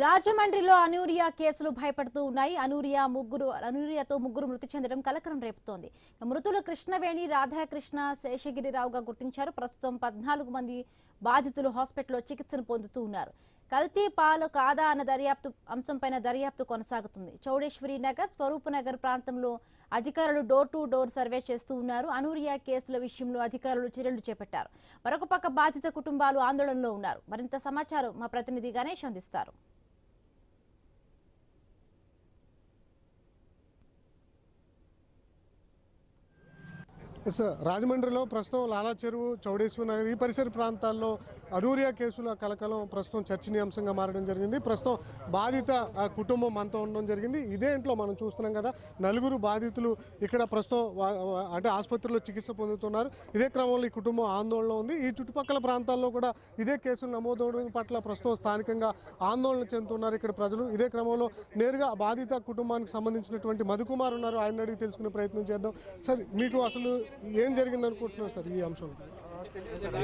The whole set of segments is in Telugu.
రాజమండ్రిలో అనూరియా కేసులు భయపడుతూ ఉన్నాయి. అనూరియాతో ముగ్గురు మృతి చెందడం కలకలం రేపుతోంది. మృతులు కృష్ణవేణి, రాధాకృష్ణ, శేషగిరిరావుగా గుర్తించారు. ప్రస్తుతం 14 మంది బాధితులు హాస్పిటల్లో చికిత్సను పొందుతూ ఉన్నారు. కల్తీ పాలు కాదా అన్న అంశంపైన దర్యాప్తు కొనసాగుతుంది. చౌడేశ్వరి నగర్, స్వరూప్ నగర్ ప్రాంతంలో అధికారులు డోర్ టు డోర్ సర్వే చేస్తూ ఉన్నారు. అనూరియా కేసుల విషయంలో అధికారులు చర్యలు చేపట్టారు. మరొక పక్క బాధిత కుటుంబాలు ఆందోళనలో ఉన్నారు. మరింత సమాచారం మా ప్రతినిధి గణేష్ అందిస్తారు. రాజమండ్రిలో ప్రస్తుతం లాలా చెరువు, చౌడేశ్వరి నగర్ ఈ పరిసర ప్రాంతాల్లో అనూరియా కేసుల కలకలం ప్రస్తుతం చర్చనీయాంశంగా మారడం జరిగింది. ప్రస్తుతం బాధిత కుటుంబం అంతా ఉండడం జరిగింది. ఇదే ఇంట్లో మనం చూస్తున్నాం కదా, 4 బాధితులు ఇక్కడ ప్రస్తుతం అంటే ఆసుపత్రిలో చికిత్స పొందుతున్నారు. ఇదే క్రమంలో ఈ కుటుంబం ఆందోళన ఉంది. ఈ చుట్టుపక్కల ప్రాంతాల్లో కూడా ఇదే కేసులు నమోదవడం పట్ల ప్రస్తుతం స్థానికంగా ఆందోళన చెందుతున్నారు ఇక్కడ ప్రజలు. ఇదే క్రమంలో నేరుగా బాధిత కుటుంబానికి సంబంధించినటువంటి మధుకుమార్ ఉన్నారు. ఆయన అడిగి తెలుసుకునే ప్రయత్నం చేద్దాం. సార్, మీకు అసలు ఏం జరిగింది అనుకుంటున్నారు సార్ ఈ అంశం?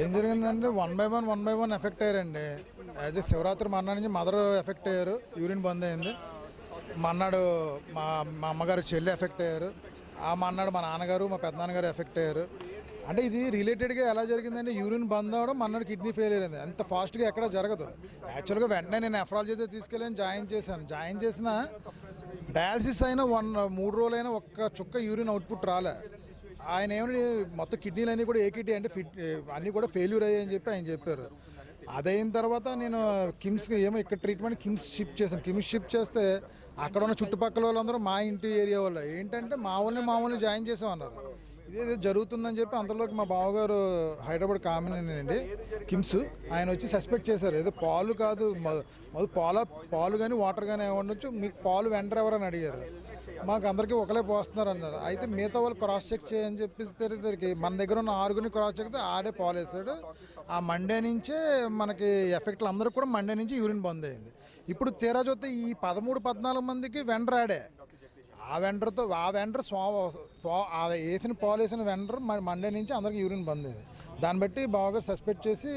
ఏం జరిగిందంటే వన్ బై వన్ ఎఫెక్ట్ అయ్యారండి. యాజ్ ఏ శివరాత్రి మన్నాడు నుంచి మదర్ ఎఫెక్ట్ అయ్యారు, యూరిన్ బంద్ అయింది. మన్నాడు మా అమ్మగారు చెల్లి ఎఫెక్ట్ అయ్యారు. ఆ మన్నాడు మా నాన్నగారు, మా పెద్దనాన్నగారు ఎఫెక్ట్ అయ్యారు. అంటే ఇది రిలేటెడ్గా ఎలా జరిగిందంటే యూరిన్ బంద్ అవ్వడం, మన్నాడు కిడ్నీ ఫెయిల్ అయింది. అంత ఫాస్ట్గా ఎక్కడ జరగదు. యాక్చువల్గా వెంటనే నేను నెఫ్రాలజీ తీసుకెళ్ళి జాయిన్ చేసిన డయాలసిస్ అయినా 3 రోజులైనా ఒక్క చుక్క యూరిన్ అవుట్పుట్ రాలే. ఆయన ఏమని మొత్తం కిడ్నీలు అన్నీ కూడా ఏకిటీ అంటే అన్నీ కూడా ఫెయిల్యూర్ అయ్యాయని చెప్పి ఆయన చెప్పారు. అదైన తర్వాత నేను కిమ్స్కి ఇక్కడ ట్రీట్మెంట్ కిమ్స్ షిఫ్ట్ చేశాను. కిమ్స్ షిఫ్ట్ చేస్తే అక్కడ ఉన్న చుట్టుపక్కల వాళ్ళందరూ మా ఇంటి ఏరియా వాళ్ళు ఏంటంటే మా వాళ్ళని జాయిన్ చేసామన్నారు. ఇదే జరుగుతుందని చెప్పి అంతలోకి మా బావగారు హైదరాబాద్ కామినేనండి కిమ్స్, ఆయన వచ్చి సస్పెక్ట్ చేశారు. ఏదో పాలు కాదు, పాలు కానీ వాటర్ కానీ ఏమనొచ్చు, మీకు పాలు వెంటర్ ఎవరని అడిగారు. మాకు అందరికీ ఒకలే పోస్తున్నారు అన్నారు. అయితే మిగతా వాళ్ళు క్రాస్ చెక్ చేయని చెప్పేసరికి మన దగ్గర ఉన్న 6గురిని క్రాస్ చెక్ ఆడే పాలు వేసాడు. ఆ మండే నుంచే మనకి ఎఫెక్ట్లు అందరికి కూడా మండే నుంచి యూరిన్ బంద్ అయింది. ఇప్పుడు తీరా చూస్తే ఈ 13-14 మందికి వెండర్ ఆడే. ఆ వెండర్ వేసిన పాలు వేసిన వెండర్ మండే నుంచి అందరికి యూరిన్ బంద్ అయింది. దాన్ని బట్టి బాగా సస్పెక్ట్ చేసి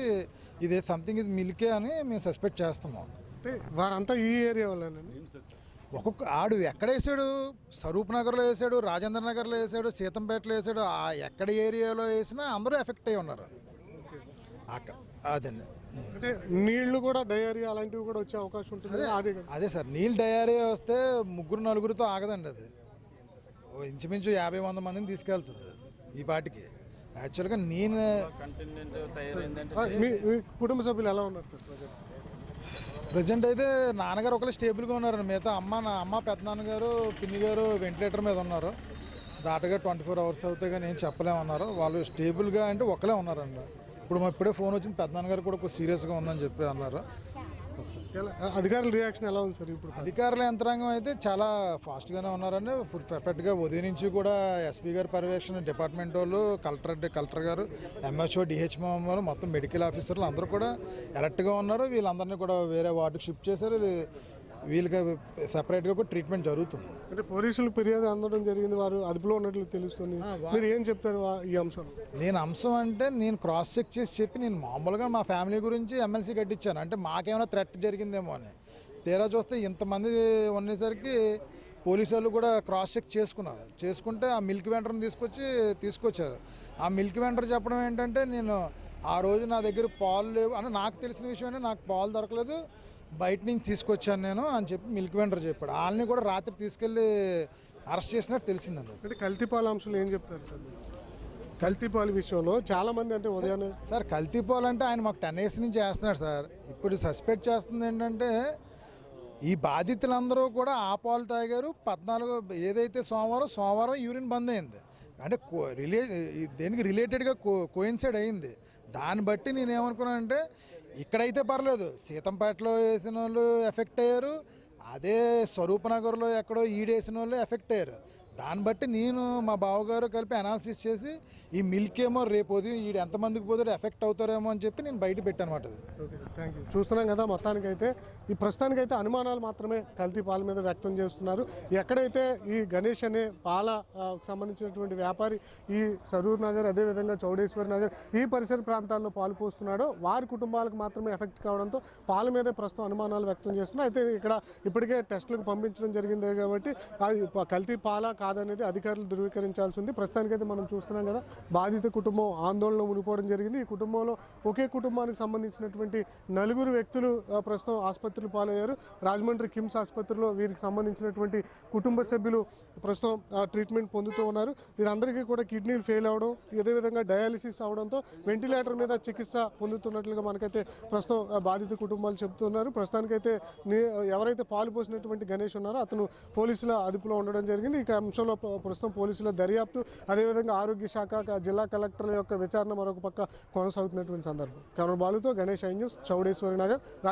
ఇది సంథింగ్ ఇది మిల్కే అని మేము సస్పెక్ట్ చేస్తున్నాం. వారంతా ఈ ఏరియా వాళ్ళని ఒక్కొక్క ఆడు ఎక్కడ వేసాడు, స్వరూప్ నగర్లో వేసాడు, రాజేంద్ర నగర్లో వేసాడు, సీతంపేటలో వేసాడు. ఎక్కడ ఏరియాలో వేసినా అందరూ ఎఫెక్ట్ అయ్యి ఉన్నారు. అదండి. అంటే నీళ్లు కూడా డయేరియా అలాంటివి కూడా వచ్చే అవకాశం ఉంటుంది. అదే సార్, నీళ్ళు డయేరియా వస్తే 3-4తో ఆగదండి. అది ఇంచుమించు 50-100 మందిని తీసుకెళ్తుంది ఈ పాటికి. యాక్చువల్గా నేను మీ కుటుంబ సభ్యులు ఎలా ఉన్నారు సార్? ప్రజెంట్ అయితే నాన్నగారు ఒకరు స్టేబుల్గా ఉన్నారు. మిగతా అమ్మ పెద్దనాన్నగారు, పిన్ని గారు వెంటిలేటర్ మీద ఉన్నారు. డాక్టర్ గారు 24 hours అవుతాయి కానీ ఏం చెప్పలేమన్నారు. వాళ్ళు స్టేబుల్గా అంటే ఒకలే ఉన్నారండి. ఇప్పుడే ఫోన్ వచ్చింది, పెద్దనాన్నగారు కూడా ఒక సీరియస్గా ఉందని చెప్పి అన్నారు. అధికారుల రియాక్షన్ ఎలా ఉంది సార్? ఇప్పుడు అధికారుల యంత్రాంగం అయితే చాలా ఫాస్ట్గానే ఉన్నారండి. పర్ఫెక్ట్గా ఉదయం నుంచి కూడా ఎస్పీ గారి పర్యవేక్షణ, డిపార్ట్మెంట్ వాళ్ళు, కలెక్టర్ గారు, ఎంహెచ్ఓ, డిహెచ్ఓ వాళ్ళు, మొత్తం మెడికల్ ఆఫీసర్లు అందరూ కూడా అలర్ట్గా ఉన్నారు. వీళ్ళందరినీ కూడా వేరే వార్డుకి షిఫ్ట్ చేశారు. వీళ్ళకి సెపరేట్గా కూడా ట్రీట్మెంట్ జరుగుతుంది. అంటే పోలీసులు ఫిర్యాదు అందడం జరిగింది, వారు అదుపులో ఉన్నట్లు తెలుస్తుంది. మీరు ఏం చెప్తారు ఈ అంశం? అంశం అంటే నేను క్రాస్ చెక్ చేసి చెప్పి నేను మామూలుగా మా ఫ్యామిలీ గురించి ఎమ్మెల్సీ కట్టించాను. అంటే మాకేమైనా థ్రెట్ జరిగిందేమో అని. తీరా చూస్తే ఇంతమంది ఉండేసరికి పోలీసు వాళ్ళు కూడా క్రాస్ చెక్ చేసుకుంటే ఆ మిల్క్ వెండర్ని తీసుకొచ్చారు. ఆ మిల్క్ వెండర్ చెప్పడం ఏంటంటే, నేను ఆ రోజు నా దగ్గర పాలు లేవు అని నాకు తెలిసిన విషయం, నాకు పాలు దొరకలేదు, బయట నుంచి తీసుకొచ్చాను నేను అని చెప్పి మిల్క్ వెండర్ చెప్పాడు. వాళ్ళని కూడా రాత్రి తీసుకెళ్ళి అరెస్ట్ చేసినట్టు తెలిసిందండి. అంటే కల్తీపాలు అంశాలు ఏం చెప్తారు సార్? కల్తీపాలు విషయంలో చాలామంది అంటే ఉదయాన్నే సార్ కల్తీపాలు అంటే ఆయన మాకు 10 years నుంచి వేస్తున్నాడు సార్. ఇప్పుడు సస్పెక్ట్ చేస్తుంది ఏంటంటే ఈ బాధితులందరూ కూడా ఆ పాలు తాగారు. 14 ఏదైతే సోమవారం యూరిన్ బంద్ అయింది. అంటే దేనికి రిలేటెడ్గా కోయిన్సైడ్ అయింది. దాన్ని బట్టి నేను ఏమనుకున్నానంటే ఇక్కడైతే పర్లేదు, సీతంపేటలో వేసిన వాళ్ళు ఎఫెక్ట్ అయ్యారు, అదే స్వరూప్ నగర్లో ఎక్కడో ఈడేసిన వాళ్ళు ఎఫెక్ట్ అయ్యారు. దాన్ని బట్టి నేను మా బావగారు కలిపి అనాలిసిస్ చేసి ఈ మిల్క్ ఏమో రేపు ఉదయం వీడు ఎంతమందికి పోతే ఎఫెక్ట్ అవుతారేమో అని చెప్పి నేను బయట పెట్టాను అనమాట అది. Okay, thank you. చూస్తున్నాం కదా, మొత్తానికైతే ఈ ప్రస్తుతానికైతే అనుమానాలు మాత్రమే కల్తీ పాల మీద వ్యక్తం చేస్తున్నారు. ఎక్కడైతే ఈ గణేష్ అనే పాల సంబంధించినటువంటి వ్యాపారి ఈ సరూర్ నగర్ అదేవిధంగా చౌడేశ్వరి నగర్ ఈ పరిసర ప్రాంతాల్లో పాలు పోస్తున్నాడో వారి కుటుంబాలకు మాత్రమే ఎఫెక్ట్ కావడంతో పాల మీదే ప్రస్తుతం అనుమానాలు వ్యక్తం చేస్తున్నాయి. అయితే ఇక్కడ ఇప్పటికే టెస్టులకు పంపించడం జరిగింది కాబట్టి అది కల్తీ పాల కాదనేది అధికారులు ధృవీకరించాల్సి ఉంది. ప్రస్తుతానికైతే మనం చూస్తున్నాం కదా, బాధిత కుటుంబం ఆందోళనలో మునిపోవడం జరిగింది. ఈ కుటుంబంలో ఒకే కుటుంబానికి సంబంధించినటువంటి 4 వ్యక్తులు ప్రస్తుతం ఆసుపత్రులు పాలయ్యారు. రాజమండ్రి కిమ్స్ ఆసుపత్రిలో వీరికి సంబంధించినటువంటి కుటుంబ సభ్యులు ప్రస్తుతం ట్రీట్మెంట్ పొందుతూ ఉన్నారు. వీరందరికీ కూడా కిడ్నీలు ఫెయిల్ అవడం, అదేవిధంగా డయాలిసిస్ అవడంతో వెంటిలేటర్ మీద చికిత్స పొందుతున్నట్లుగా మనకైతే ప్రస్తుతం బాధిత కుటుంబాలు చెబుతున్నారు. ప్రస్తుతానికైతే ఎవరైతే పాలు పోసినటువంటి గణేష్ ఉన్నారో అతను పోలీసుల అదుపులో ఉండడం జరిగింది. ఈ అంశంలో ప్రస్తుతం పోలీసుల దర్యాప్తు అదేవిధంగా ఆరోగ్య శాఖ జిల్లా కలెక్టర్ల యొక్క విచారణ మరొక పక్క కొనసాగుతున్నటువంటి సందర్భం. కెమెరా బాలుతో గణేష్ ఐ న్యూస్, చౌడేశ్వరి నగర్.